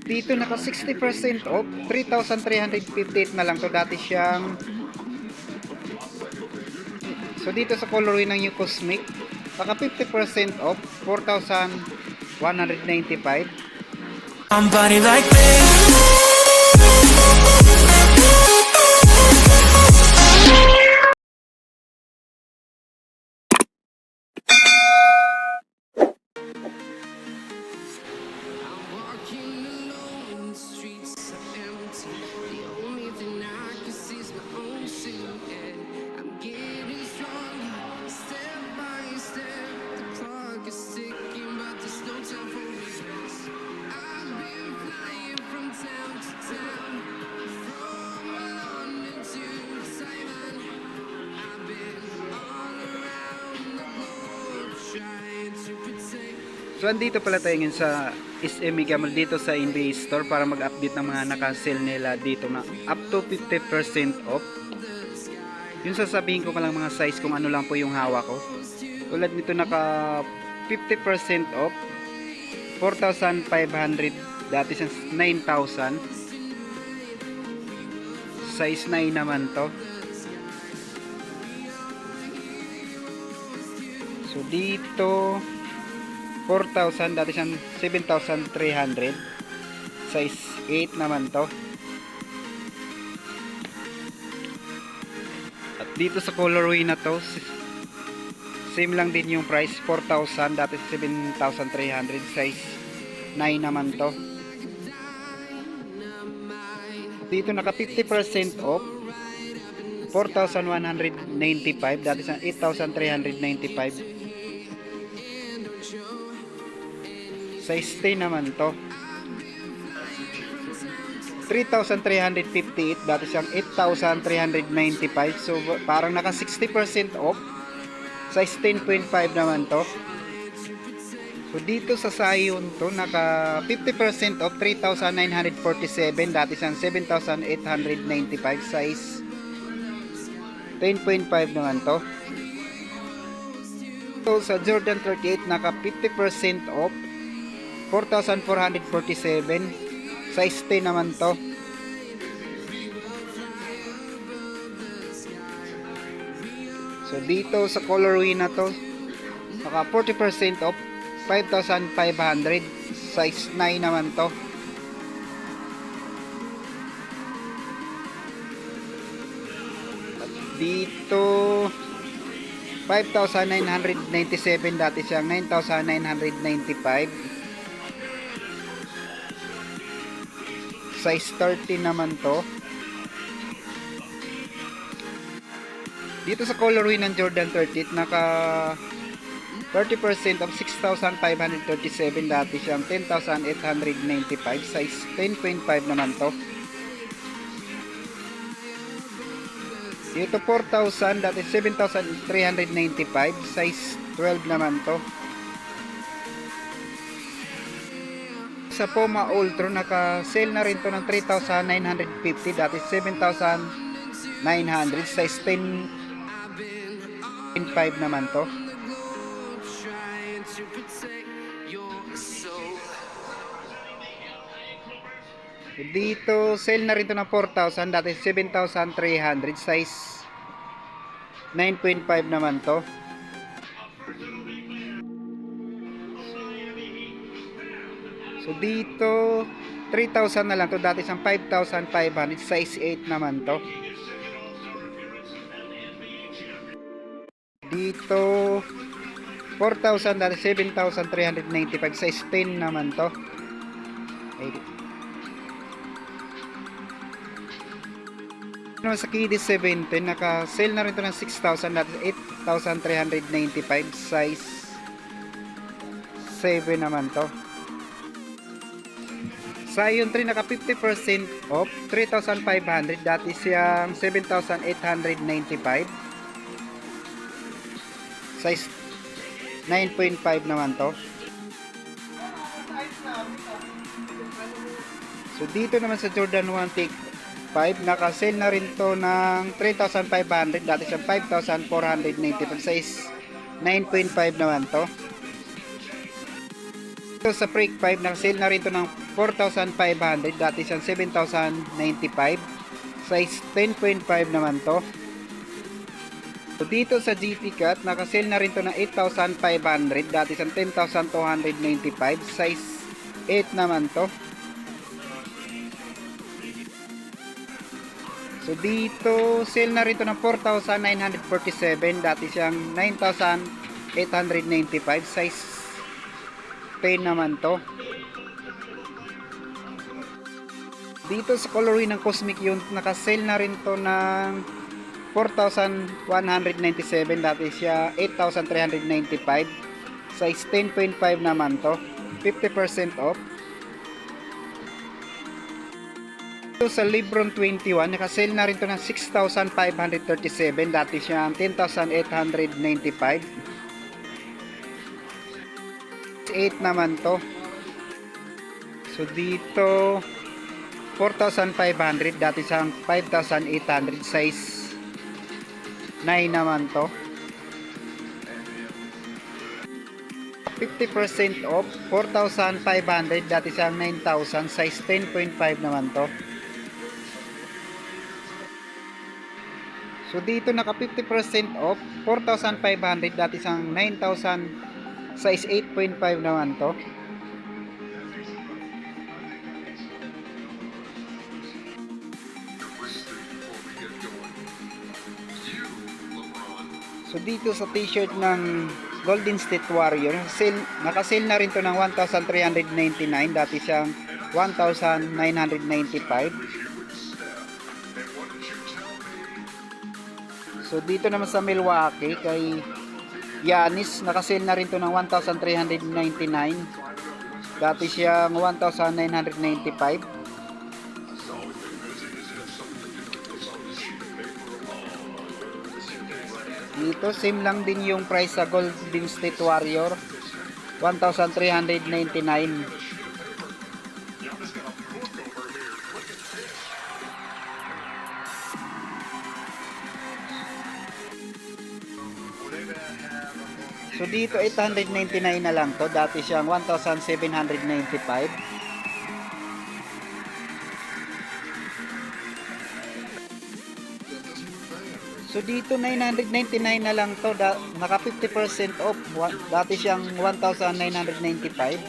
Dito naka 60% off, 3,358 na lang to. Dati siyang, so dito sa colorway ng New Cosmic, naka 50% off, 4,195. Somebody like me. So andito pala tayo ngayon sa SM Mega Mall dito sa NBA Store para mag-update ng mga naka-sale nila dito na up to 50% off. Yung sasabihin ko pa lang mga size kung ano lang po yung hawak ko. Tulad nito naka 50% off, 4,500, dati sa 9,000. Size 9 naman to. So dito 4,000, dati siyang 7,300. Size 8 naman to. At dito sa colorway na to, same lang din yung price, 4,000, dati 7,300. Size 9 naman to. Dito naka 50% off, 4,195, dati sa 8,395. Size 10 naman to. 3,358, dati siyang 8,395. So parang naka 60% off. Size 10.5 naman to. So dito sa Zion to naka 50% off, 3,947, dati siyang 7,895. Size 10.5 naman to. So sa Jordan 38 naka 50% off, 4,447. Size 10 naman to. So dito sa colorway na to naka 40% off, 5,500. Size 9 naman to. At dito 5,997, dati siyang 9,995. Size 13 naman to. Dito sa colorway ng Jordan 38 naka 30% of 6,537, dati siyang 10,895. Size 10.5 naman to. Dito 4,000, dati 7,395. Size 12 naman to. Sa Puma Ultra naka sale na rin to ng 3,950, dati 7,900. Size 10.5 naman to. Dito sale na rin to ng 4,000, dati 7,300. Size 9.5 naman to. So dito 3,000 na lang to, dati siyang 5,500. Size 8 naman to. Dito 4,000, dati 7,395. Size 10 naman to. Sa KD 17 naka sale na rin to ng 6,000, dati 8,395. Size 7 naman to. Zion 3 naka 50% off, 3,500, dati siyang 7,895. Size 9.5 naman to. So dito naman sa Jordan 1 Take 5 naka sale na rin to ng 3,500, dati siyang 5,495. Size 9.5 naman to. Ito sa Freak 5, naka-sale na rin to ng 4,500. Dati siyang 7,095. Size 10.5 naman to. So dito sa GT Cut, naka-sale na rin to ng 8,500. Dati siyang 10,295. Size 8 naman to. So dito, sale na rin to ng 4,947. Dati siyang 9,895. Size 10 naman to. Dito sa colorway ng Cosmic Yun, naka-sale na rin to ng 4,197. Dati siya 8,395. Size 10.5 naman to. 50% off. Dito sa Lebron 21, naka-sale na rin to ng 6,537. Dati siya 10,895. 8 naman to. So dito 4,500. Dati siyang 5,800. Size 9 naman to. 50% off. 4,500. Dati siyang 9,000. Size 10.5 naman to. So dito naka 50% off. 4,500. Dati siyang 9,000. Size 8.5 naman to. So dito sa t-shirt ng Golden State Warrior, naka-sale na rin to ng 1,399. Dati siyang 1,995. So dito naman sa Milwaukee kay Giannis, naka-sale na rin to ng 1,399. Dati siyang 1,995. Dito same lang din yung price sa Golden State Warrior, 1,399. So dito 899 na lang to. Dati siyang 1,795. So dito 999 na lang to. Naka 50% off. Dati siyang 1,995.